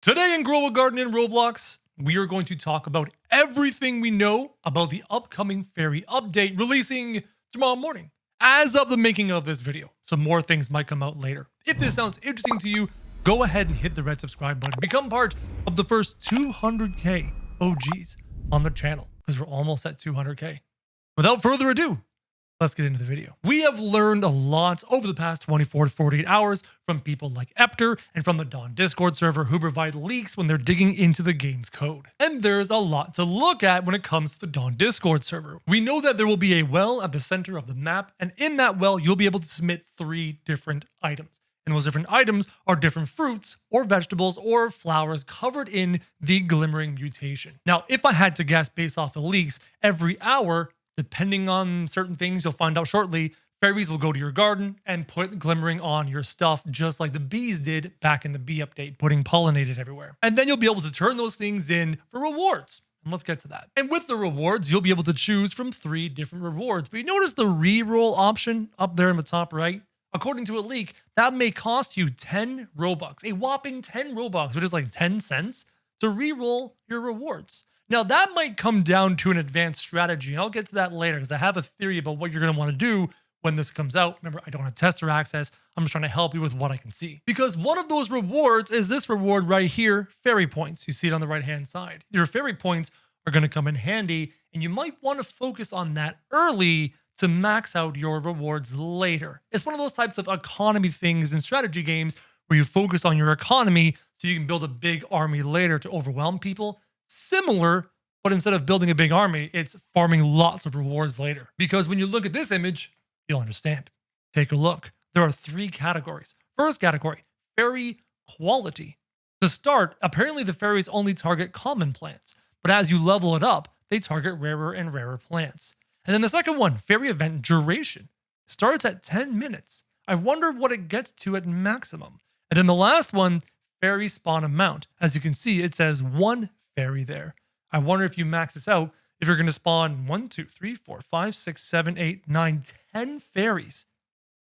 Today in Grow a Garden in Roblox, we are going to talk about everything we know about the upcoming fairy update releasing tomorrow morning. As of the making of this video, some more things might come out later. If this sounds interesting to you, go ahead and hit the red subscribe button. Become part of the first 200k OGs on the channel, because we're almost at 200k. Without further ado, let's get into the video. We have learned a lot over the past 24 to 48 hours from people like Epter and from the Dawn Discord server who provide leaks when they're digging into the game's code. And there's a lot to look at when it comes to the Dawn Discord server. We know that there will be a well at the center of the map, and in that well, you'll be able to submit 3 different items. And those different items are different fruits or vegetables or flowers covered in the glimmering mutation. Now, if I had to guess based off the leaks, every hour, depending on certain things you'll find out shortly, fairies will go to your garden and put glimmering on your stuff, just like the bees did back in the bee update, putting pollinated everywhere. And then you'll be able to turn those things in for rewards. And let's get to that. And with the rewards, you'll be able to choose from 3 different rewards. But you notice the reroll option up there in the top right? According to a leak, that may cost you 10 Robux, a whopping 10 Robux, which is like 10 cents, to reroll your rewards. Now, that might come down to an advanced strategy, and I'll get to that later because I have a theory about what you're going to want to do when this comes out. Remember, I don't have tester access. I'm just trying to help you with what I can see. Because one of those rewards is this reward right here, fairy points. You see it on the right-hand side. Your fairy points are going to come in handy, and you might want to focus on that early to max out your rewards later. It's one of those types of economy things in strategy games where you focus on your economy so you can build a big army later to overwhelm people. Similar, but instead of building a big army, it's farming lots of rewards later. Because when you look at this image, you'll understand. Take a look. There are 3 categories. First category, fairy quality. To start, apparently the fairies only target common plants, but as you level it up, they target rarer and rarer plants. And then the second one, fairy event duration, starts at 10 minutes. I wonder what it gets to at maximum. And then the last one, fairy spawn amount. As you can see, it says 1 fairy there. I wonder if you max this out, if you're going to spawn 1, 2, 3, 4, 5, 6, 7, 8, 9, 10 fairies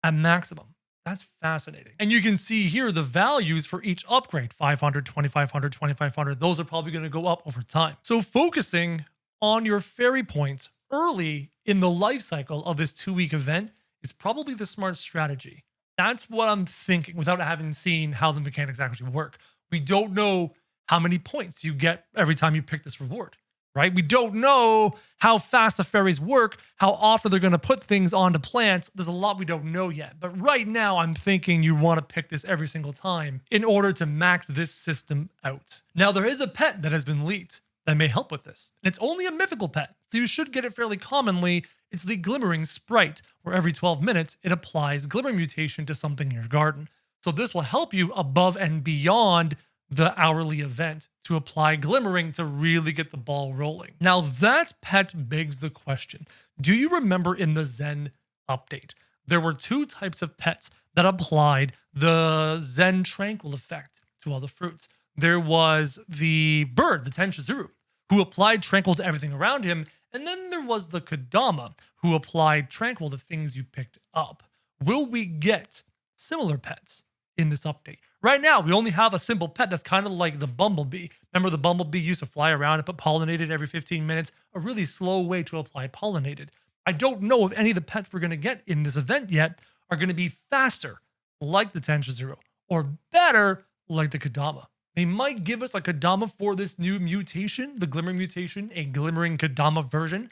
at maximum. That's fascinating. And you can see here the values for each upgrade, 500, 2500, 2500. Those are probably going to go up over time. So focusing on your fairy points early in the life cycle of this 2-week event is probably the smart strategy. That's what I'm thinking without having seen how the mechanics actually work. We don't know how many points you get every time you pick this reward, right? We don't know how fast the fairies work, how often they're going to put things onto plants. There's a lot we don't know yet. But right now, I'm thinking you want to pick this every single time in order to max this system out. Now, there is a pet that has been leaked that may help with this. And it's only a mythical pet, so you should get it fairly commonly. It's the Glimmering Sprite, where every 12 minutes, it applies Glimmering Mutation to something in your garden. So this will help you above and beyond the hourly event to apply glimmering to really get the ball rolling. Now that pet begs the question, do you remember in the Zen update, there were 2 types of pets that applied the Zen tranquil effect to all the fruits. There was the bird, the Tenshizuru, who applied tranquil to everything around him. And then there was the Kodama, who applied tranquil to things you picked up. Will we get similar pets in this update? Right now, we only have a simple pet that's kind of like the bumblebee. Remember the bumblebee used to fly around and put pollinated every 15 minutes? A really slow way to apply pollinated. I don't know if any of the pets we're going to get in this event yet are going to be faster, like the Tenshizuru, or better, like the Kodama. They might give us a Kodama for this new mutation, the Glimmering mutation, a Glimmering Kodama version,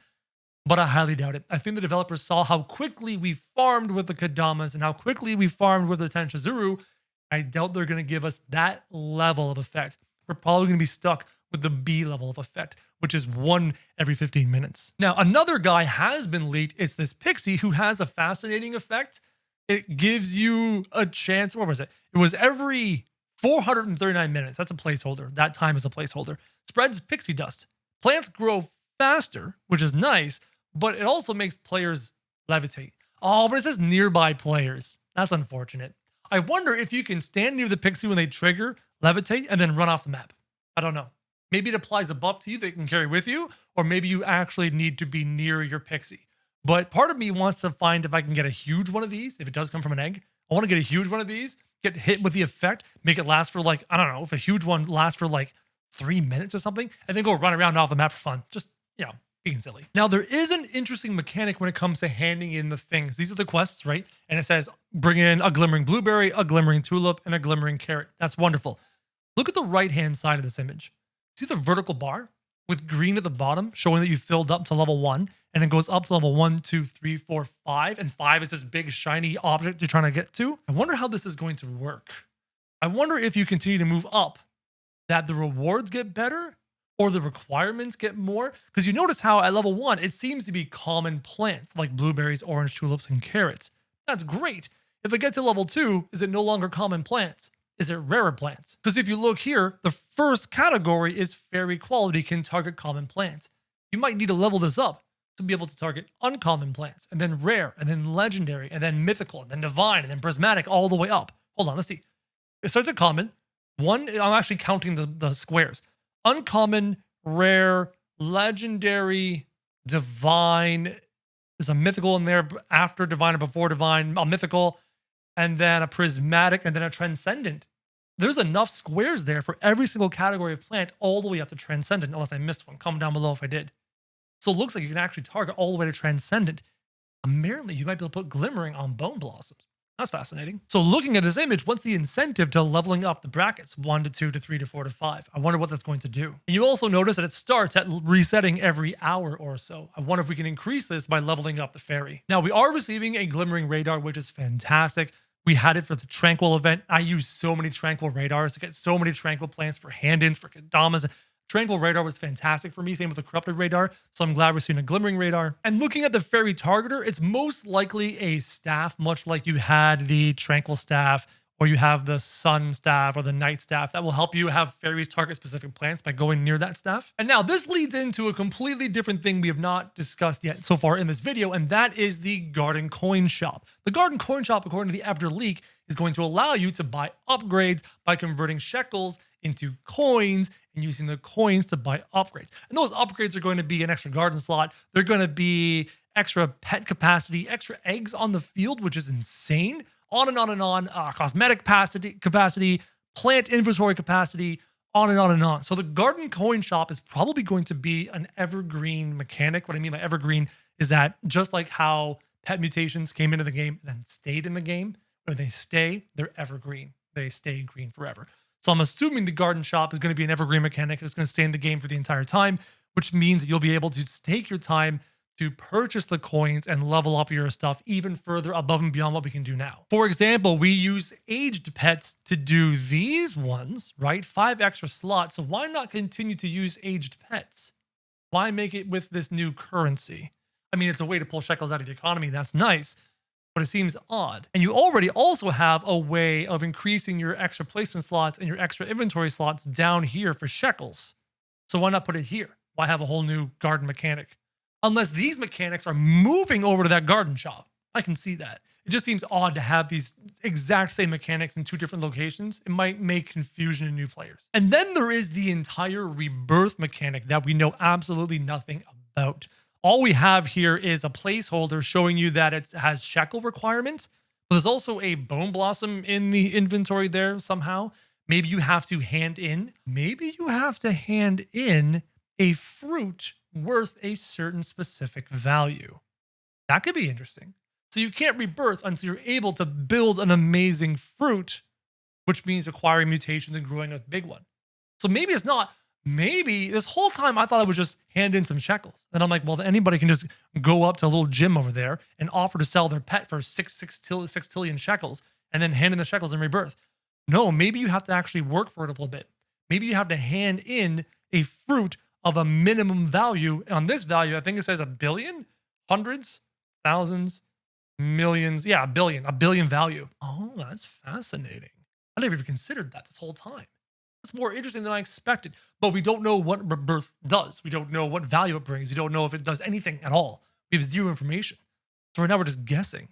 but I highly doubt it. I think the developers saw how quickly we farmed with the Kodamas and how quickly we farmed with the Tenshizuru. I doubt they're going to give us that level of effect. We're probably going to be stuck with the B level of effect, which is 1 every 15 minutes. Now, another guy has been leaked. It's this pixie who has a fascinating effect. It gives you a chance. What was it? It was every 439 minutes. That's a placeholder. That time is a placeholder. Spreads pixie dust. Plants grow faster, which is nice, but it also makes players levitate. Oh, but it says nearby players. That's unfortunate. I wonder if you can stand near the pixie when they trigger, levitate, and then run off the map. I don't know. Maybe it applies a buff to you that you can carry with you, or maybe you actually need to be near your pixie. But part of me wants to find if I can get a huge one of these, if it does come from an egg. I want to get a huge one of these get hit with the effect, make it last for like, I don't know, if a huge one lasts for like 3 minutes or something, and then go run around off the map for fun. Just, being silly. Now, there is an interesting mechanic when it comes to handing in the things. These are the quests, right? And it says, bring in a glimmering blueberry, a glimmering tulip, and a glimmering carrot. That's wonderful. Look at the right-hand side of this image. See the vertical bar with green at the bottom, showing that you filled up to level 1, and it goes up to level 1, 2, 3, 4, 5, and 5 is this big shiny object you're trying to get to. I wonder how this is going to work. I wonder if you continue to move up, that the rewards get better or the requirements get more. Because you notice how at level 1, it seems to be common plants like blueberries, orange tulips, and carrots. That's great. If I get to level 2, is it no longer common plants? Is it rarer plants? Because if you look here, the first category is fairy quality, can target common plants. You might need to level this up to be able to target uncommon plants, and then rare, and then legendary, and then mythical, and then divine, and then prismatic, all the way up. Hold on, let's see. It starts at common. I'm actually counting the squares. Uncommon, rare, legendary, divine. There's a mythical in there after divine or before divine, a mythical, and then a prismatic, and then a transcendent. There's enough squares there for every single category of plant all the way up to transcendent, unless I missed one. Comment down below if I did. So it looks like you can actually target all the way to transcendent. Apparently, you might be able to put glimmering on bone blossoms. That's fascinating. So looking at this image, what's the incentive to leveling up the brackets? 1 to 2 to 3 to 4 to 5. I wonder what that's going to do. And you also notice that it starts at resetting every hour or so. I wonder if we can increase this by leveling up the fairy. Now, we are receiving a glimmering radar, which is fantastic. We had it for the Tranquil event. I used so many Tranquil radars to get so many Tranquil plants for hand-ins, for Kendamas. Tranquil radar was fantastic for me, same with the corrupted radar, so I'm glad we're seeing a glimmering radar. And looking at the fairy targeter, it's most likely a staff, much like you had the Tranquil staff, or you have the sun staff or the night staff that will help you have fairies target specific plants by going near that staff. And now this leads into a completely different thing we have not discussed yet so far in this video, and that is the garden coin shop. The garden coin shop, according to the Ebder leak, is going to allow you to buy upgrades by converting shekels into coins and using the coins to buy upgrades. And those upgrades are going to be an extra garden slot. They're going to be extra pet capacity, extra eggs on the field, which is insane. On and on and on. Cosmetic capacity, plant inventory capacity, on and on and on. So the garden coin shop is probably going to be an evergreen mechanic. What I mean by evergreen is that just like how pet mutations came into the game and then stayed in the game, when they stay, they're evergreen. They stay green forever. So I'm assuming the garden shop is going to be an evergreen mechanic. It's going to stay in the game for the entire time, which means that you'll be able to take your time to purchase the coins and level up your stuff even further above and beyond what we can do now. For example, we use aged pets to do these ones, right? 5 extra slots. So why not continue to use aged pets? Why make it with this new currency? I mean, it's a way to pull shekels out of the economy. That's nice, but it seems odd. And you already also have a way of increasing your extra placement slots and your extra inventory slots down here for shekels. So why not put it here? Why have a whole new garden mechanic? Unless these mechanics are moving over to that garden shop. I can see that. It just seems odd to have these exact same mechanics in 2 different locations. It might make confusion in new players. And then there is the entire rebirth mechanic that we know absolutely nothing about. All we have here is a placeholder showing you that it has shekel requirements, but there's also a bone blossom in the inventory there somehow. Maybe you have to hand in a fruit worth a certain specific value. That could be interesting. So you can't rebirth until you're able to build an amazing fruit, which means acquiring mutations and growing a big one. So maybe it's not. Maybe this whole time I thought I would just hand in some shekels. And I'm like, well, anybody can just go up to a little gym over there and offer to sell their pet for 6 tillion shekels and then hand in the shekels and rebirth. No, maybe you have to actually work for it a little bit. Maybe you have to hand in a fruit of a minimum value. On this value, I think it says a billion, hundreds, thousands, millions. Yeah, a billion value. Oh, that's fascinating. I never even considered that this whole time. That's more interesting than I expected. But we don't know what rebirth does. We don't know what value it brings. We don't know if it does anything at all. We have 0 information. So right now we're just guessing.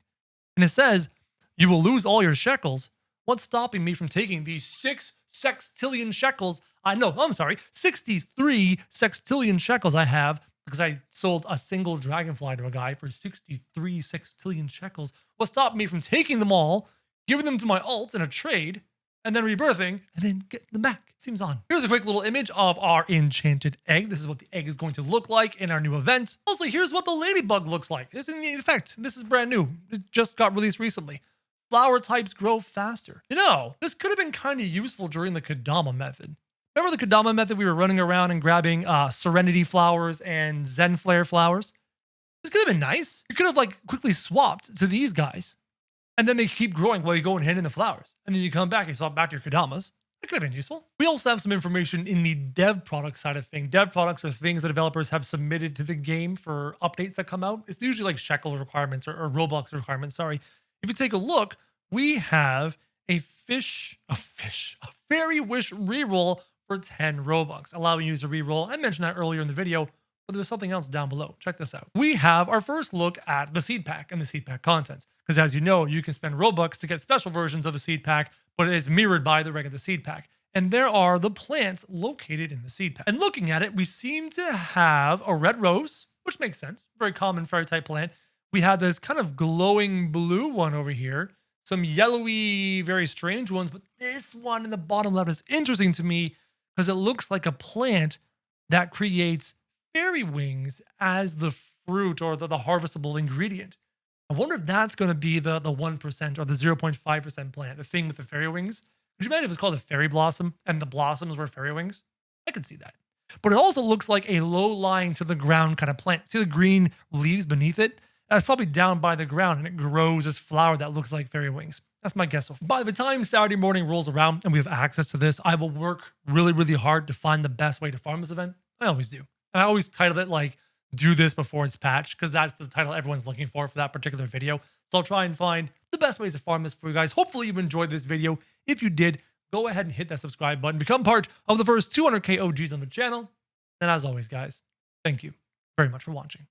And it says, you will lose all your shekels. What's stopping me from taking these 6 sextillion shekels? 63 sextillion shekels I have because I sold a single dragonfly to a guy for 63 sextillion shekels. What stopped me from taking them all, giving them to my alt in a trade, and then rebirthing, and then getting them back. Seems on. Here's a quick little image of our enchanted egg. This is what the egg is going to look like in our new event. Also, here's what the ladybug looks like. It's in effect. This is brand new. It just got released recently. Flower types grow faster. You know, this could have been kind of useful during the Kodama method. Remember the Kodama method? We were running around and grabbing Serenity flowers and Zen Flare flowers. This could have been nice. You could have like quickly swapped to these guys, and then they keep growing while you go and hit in the flowers. And then you come back and swap back to your Kodamas. That could have been useful. We also have some information in the dev product side of things. Dev products are things that developers have submitted to the game for updates that come out. It's usually like shekel requirements or Roblox requirements, sorry. If you take a look, we have a fairy wish reroll for 10 Robux, allowing you to reroll. I mentioned that earlier in the video, but there's something else down below. Check this out. We have our first look at the seed pack and the seed pack contents. Because as you know, you can spend Robux to get special versions of the seed pack, but it is mirrored by the regular seed pack. And there are the plants located in the seed pack. And looking at it, we seem to have a red rose, which makes sense. Very common fairy type plant. We have this kind of glowing blue one over here. Some yellowy, very strange ones. But this one in the bottom left is interesting to me because it looks like a plant that creates fairy wings as the fruit or the harvestable ingredient. I wonder if that's going to be the 1% or the 0.5% plant, the thing with the fairy wings. Could you imagine if it's called a fairy blossom and the blossoms were fairy wings? I could see that. But it also looks like a low-lying to the ground kind of plant. See the green leaves beneath it? That's probably down by the ground and it grows this flower that looks like fairy wings. That's my guess. By the time Saturday morning rolls around and we have access to this, I will work really, really hard to find the best way to farm this event. I always do. And I always title it like, do this before it's patched, because that's the title everyone's looking for that particular video. So I'll try and find the best ways to farm this for you guys. Hopefully you enjoyed this video. If you did, go ahead and hit that subscribe button. Become part of the first 200K OGs on the channel. And as always, guys, thank you very much for watching.